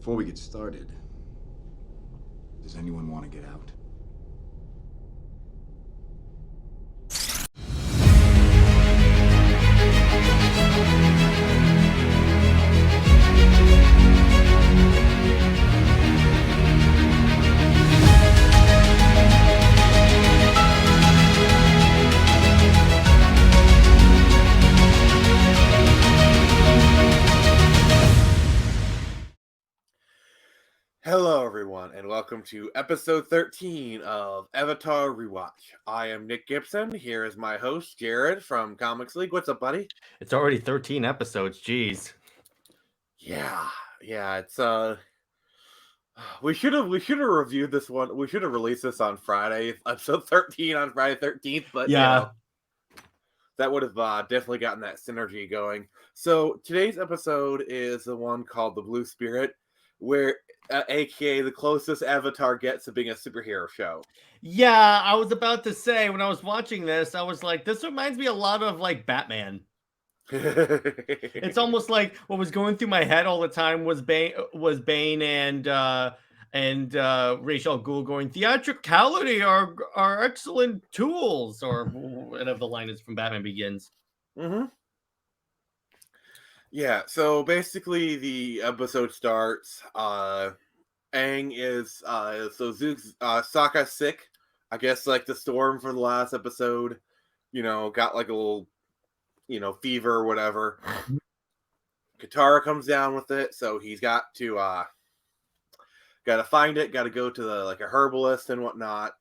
Before we get started, does anyone want to get out? Hello, everyone, and welcome to episode 13 of Avatar Rewatch. I am Nick Gibson. Here is my host, Jared from Comics League. What's up, buddy? It's already 13 episodes. Jeez. Yeah, it's we should have reviewed this one. We should have released this on Friday, episode 13 on Friday 13th, but Yeah. that would have definitely gotten that synergy going. So today's episode is the one called The Blue Spirit, where aka the closest Avatar gets to being a superhero show. Yeah, I was about to say when I was watching this, I was like, this reminds me a lot of like Batman. It's almost like what was going through my head all the time was Bane and Ra's al Ghul going, theatricality are excellent tools, or whatever the line is from Batman Begins. Mm-hmm. Yeah, so basically the episode starts. Aang is Sokka's sick. I guess like the storm from the last episode, got like a little, fever or whatever. Katara comes down with it, so he's got to find it, gotta go to the like a herbalist and whatnot.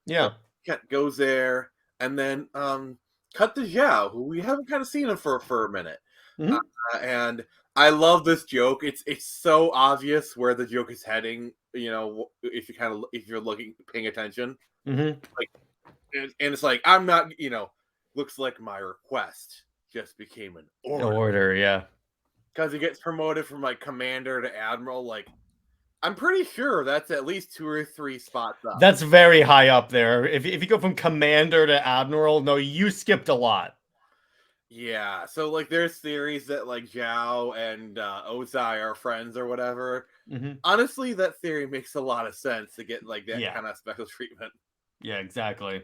Yeah. So, goes there, and then cut to Zhao, who we haven't kind of seen him for a minute. Mm-hmm. And I love this joke. It's so obvious where the joke is heading. If you're paying attention, Mm-hmm. like, and it's like I'm not. Looks like my request just became an order. Yeah. Because he gets promoted from like commander to admiral. Like, I'm pretty sure that's at least 2 or 3 spots up. That's very high up there. If you go from commander to admiral, no, you skipped a lot. Yeah, so like there's theories that like Zhao and Ozai are friends or whatever. Mm-hmm. Honestly, that theory makes a lot of sense to get like that kind of special treatment. Yeah, exactly.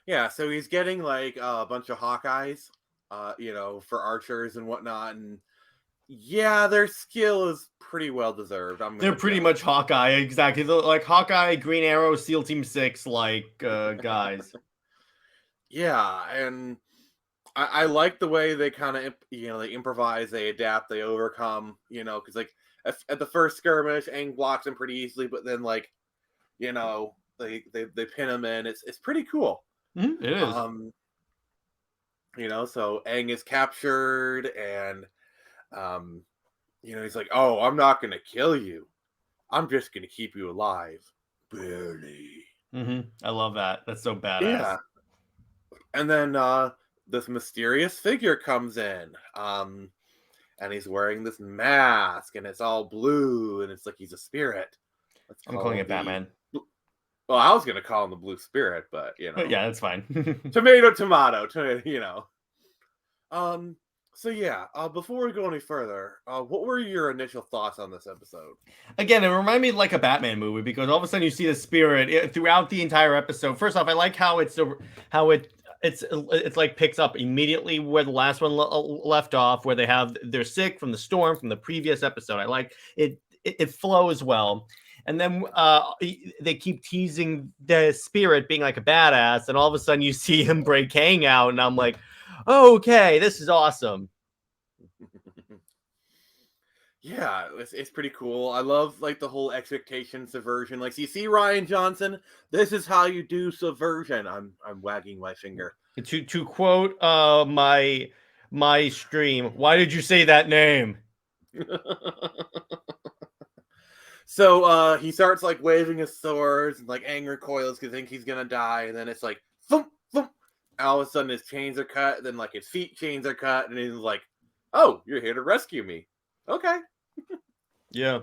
Yeah, so he's getting like a bunch of Hawkeyes, for archers and whatnot, and yeah, their skill is pretty well deserved. They're pretty much Hawkeye, exactly. They're like Hawkeye, Green Arrow, SEAL Team 6, like guys. Yeah, and I like the way they kind of, they improvise, they adapt, they overcome, because like at the first skirmish, Aang blocks him pretty easily, but then like, they pin him in. It's pretty cool. Mm-hmm, it is. So Aang is captured, and he's like, "Oh, I'm not gonna kill you. I'm just gonna keep you alive, barely." Mm-hmm. I love that. That's so badass. Yeah. And then this mysterious figure comes in, and he's wearing this mask, and it's all blue, and it's like he's a spirit. I'm calling it Batman. Well, I was gonna call him the Blue Spirit, but yeah, that's fine. tomato. So yeah, before we go any further, what were your initial thoughts on this episode? Again, it reminded me like a Batman movie because all of a sudden you see the spirit throughout the entire episode. First off, I like how it's like picks up immediately where the last one left off, where they're sick from the storm from the previous episode. I like it. It flows well. And then they keep teasing the spirit being like a badass, and all of a sudden you see him break Aang out, and I'm like, okay, this is awesome. Yeah, it's pretty cool. I love like the whole expectation subversion. Like, you see Rian Johnson, this is how you do subversion. I'm wagging my finger. To quote my stream, why did you say that name? So he starts like waving his swords, and like Aang recoils because think he's gonna die, and then it's like thump, thump. And all of a sudden his chains are cut, then like his feet chains are cut, and he's like, "Oh, you're here to rescue me." Okay. Yeah.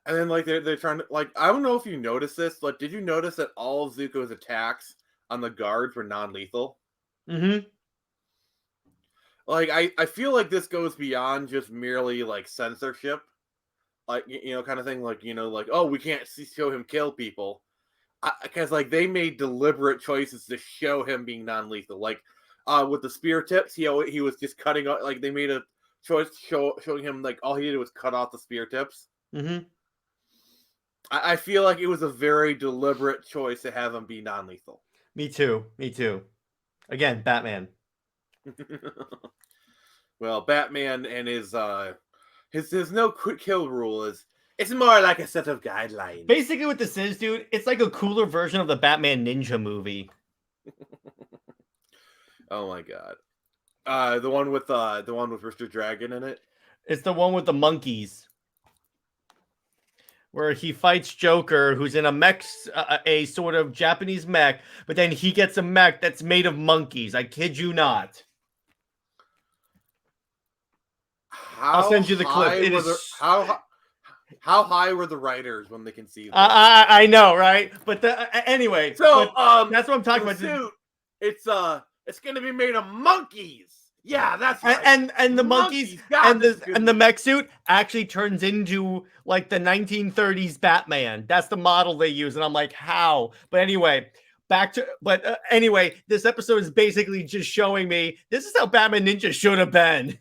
And then like they're trying to, like, I don't know if you noticed this, like, did you notice that all of Zuko's attacks on the guards were non-lethal? Mm-hmm. Like I feel like this goes beyond just merely like censorship, like kind of thing. Like like oh we can't show him kill people, because like they made deliberate choices to show him being non-lethal. Like with the spear tips, he was just cutting off. Like they made a choice showing him like all he did was cut off the spear tips. Mm-hmm. I feel like it was a very deliberate choice to have him be non-lethal. Me too. Me too. Again, Batman. Well, Batman and his no quick kill rule is it's more like a set of guidelines. Basically, what this is, dude, it's like a cooler version of the Batman Ninja movie. Oh my god, the one with Mr. Dragon in it. It's the one with the monkeys, where he fights Joker, who's in a mech, a sort of Japanese mech, but then he gets a mech that's made of monkeys. I kid you not. I'll send you the clip. How high were the writers when they conceived? I know, right? But anyway, so that's what I'm talking about. Suit, it's going to be made of monkeys. Yeah, that's right. And the monkeys and the mech suit actually turns into like the 1930s Batman. That's the model they use, and I'm like, how? But anyway, anyway, this episode is basically just showing me this is how Batman Ninja should have been.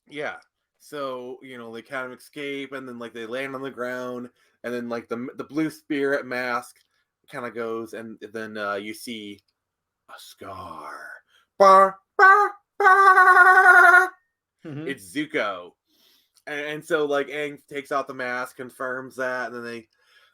Yeah. So, they kind of escape and then like they land on the ground and then like the blue spirit mask kind of goes and then you see a scar. Bar, bar, bar. Mm-hmm. It's Zuko. And so like Aang takes out the mask, confirms that, and then they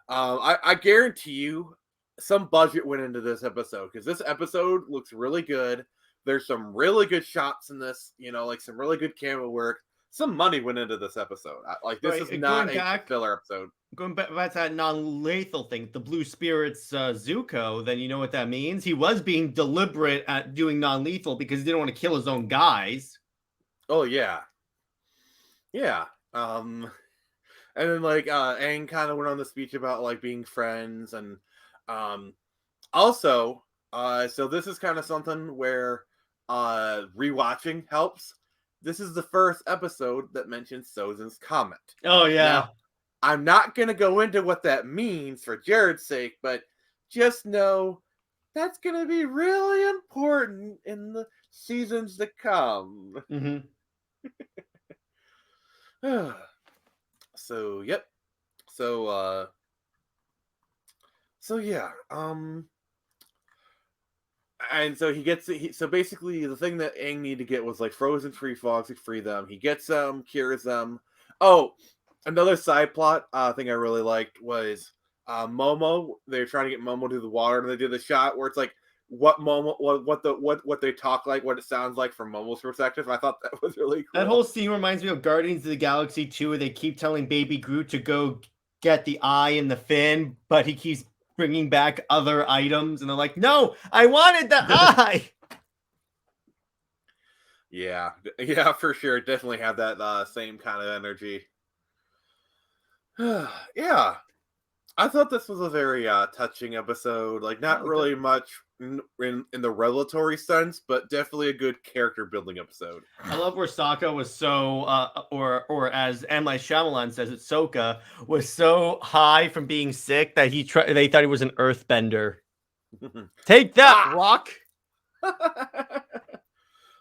I guarantee you some budget went into this episode because this episode looks really good. There's some really good shots in this, like some really good camera work. Some money went into this episode. Like this is not a filler episode. Going back to that non-lethal thing, the Blue Spirit's Zuko, then you know what that means? He was being deliberate at doing non-lethal because he didn't want to kill his own guys. Oh yeah. Yeah. And then like Aang kind of went on the speech about like being friends and also so this is kind of something where rewatching helps. This is the first episode that mentions Sozin's comment. Oh yeah. Now, I'm not gonna go into what that means for Jared's sake, but just know that's gonna be really important in the seasons to come. Mm-hmm. So yep. So yeah. And so he gets so basically the thing that Aang needed to get was like frozen tree frogs to free them. He gets them, cures them. Oh, another side plot thing I really liked was Momo. They're trying to get Momo to the water, and they do the shot where it's like what they talk like, what it sounds like from Momo's perspective. I thought that was really cool. That whole scene reminds me of Guardians of the Galaxy 2, where they keep telling Baby Groot to go get the eye and the fin, but he keeps bringing back other items, and they're like, "No, I wanted the eye." Yeah, for sure. Definitely have that same kind of energy. Yeah, I thought this was a very touching episode. Like, not really much in the revelatory sense, but definitely a good character building episode. I love where Sokka was so, or as M. Night Shyamalan says it, Sokka was so high from being sick that they thought he was an earthbender. Take that, Rock!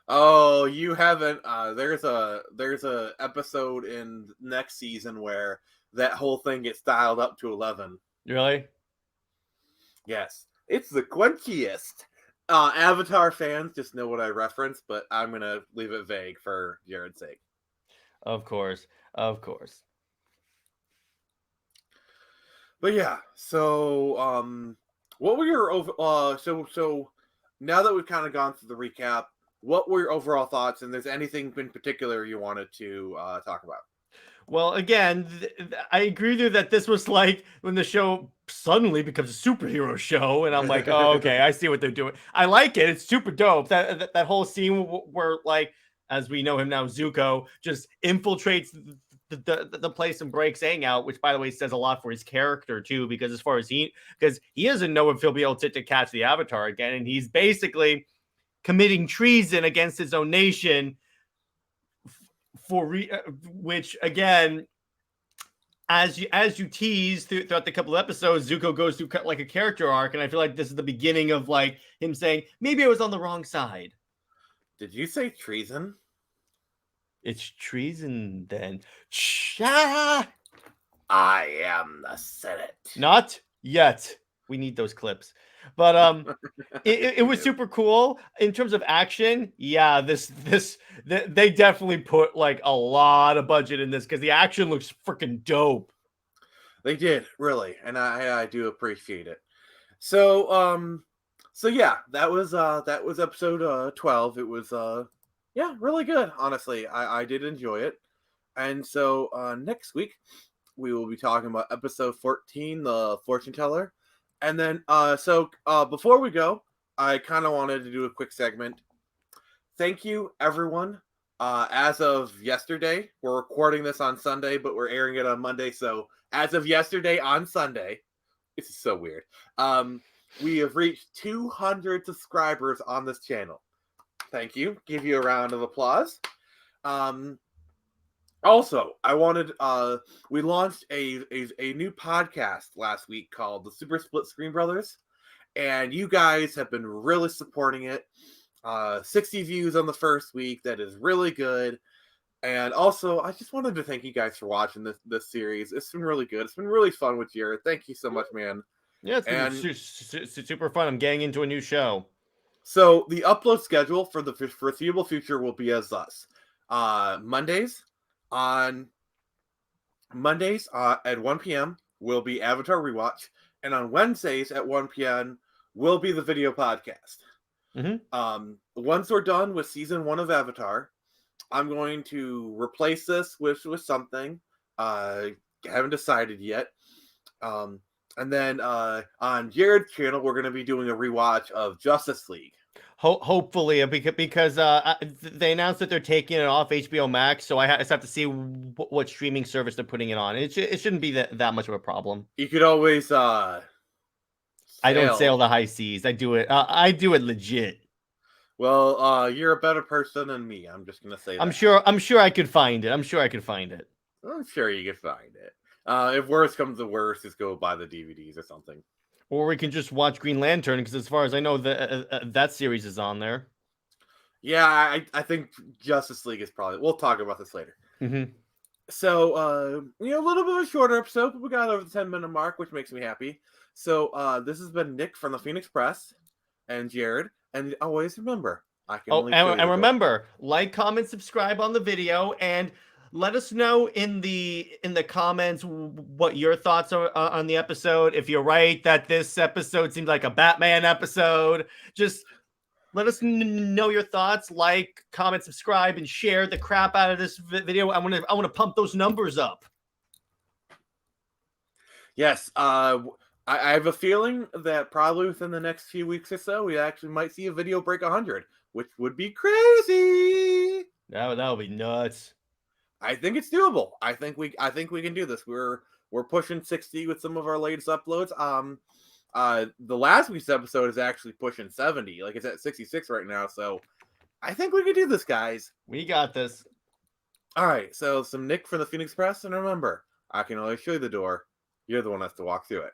Oh, you haven't. There's a episode in next season where that whole thing gets dialed up to 11. Really? Yes. It's the quenchiest. Avatar fans just know what I reference, but I'm going to leave it vague for Jared's sake. Of course. But yeah, so what were your so now that we've kind of gone through the recap, what were your overall thoughts, and there's anything in particular you wanted to talk about? Well, again, I agree with you that this was like when the show suddenly becomes a superhero show, and I'm like, oh, okay, I see what they're doing. I like it. It's super dope. That whole scene where, like, as we know him now, Zuko just infiltrates the place and breaks Aang out, which by the way says a lot for his character too, because as far as he doesn't know if he'll be able to catch the Avatar again, and he's basically committing treason against his own nation which again, as you tease throughout the couple of episodes, Zuko goes through like a character arc, and I feel like this is the beginning of like him saying, maybe I was on the wrong side. Did you say treason? It's treason then. I am the Senate. Not yet. We need those clips. But it was super cool in terms of action. Yeah, they definitely put like a lot of budget in this because the action looks freaking dope. They did, really, and I do appreciate it. So yeah, that was episode 12. It was really good. Honestly, I did enjoy it. And so next week we will be talking about episode 14, the fortune teller. And then, before we go, I kind of wanted to do a quick segment. Thank you, everyone. As of yesterday, we're recording this on Sunday, but we're airing it on Monday. So, as of yesterday on Sunday, it's so weird. We have reached 200 subscribers on this channel. Thank you. Give you a round of applause. Also, I wanted we launched a new podcast last week called the Super Split Screen Brothers, and you guys have been really supporting it. 60 views on the first week. That is really good. And also, I just wanted to thank you guys for watching this series. It's been really good. It's been really fun with Jared. Thank you so much, man. Yeah, it's been super fun. I'm getting into a new show. So the upload schedule for the foreseeable future will be as thus: Mondays at 1 p.m. will be Avatar Rewatch, and on Wednesdays at 1 p.m. will be the video podcast. Mm-hmm. Once we're done with season 1 of Avatar, I'm going to replace this with something. Haven't decided yet. And then on Jared's channel, we're going to be doing a rewatch of Justice League. Hopefully, because they announced that they're taking it off HBO Max, so I just have to see what streaming service they're putting it on. It shouldn't be that much of a problem. You could always I don't sail the high seas. I do it legit. Well, you're a better person than me. I'm just gonna say that. I'm sure I could find it. I'm sure you could find it. If worse comes to worse, just go buy the DVDs or something. Or we can just watch Green Lantern, because as far as I know, that series is on there. Yeah, I think Justice League is probably... We'll talk about this later. Mm-hmm. So, a little bit of a shorter episode, but we got over the 10-minute mark, which makes me happy. So, this has been Nick from the Phoenix Press and Jared. And always remember, I can only... and remember, like, comment, subscribe on the video, and... let us know in the comments what your thoughts are on the episode. If you're right that this episode seems like a Batman episode, just let us know your thoughts. Like, comment, subscribe, and share the crap out of this video. I want to pump those numbers up. Yes, I have a feeling that probably within the next few weeks or so, we actually might see a video break 100, which would be crazy. That would be nuts. I think it's doable. I think we can do this. We're pushing 60 with some of our latest uploads. The last week's episode is actually pushing 70. Like, it's at 66 right now. So I think we can do this, guys. We got this. All right. So some Nick from the Phoenix Press, and remember, I can always show you the door. You're the one that has to walk through it.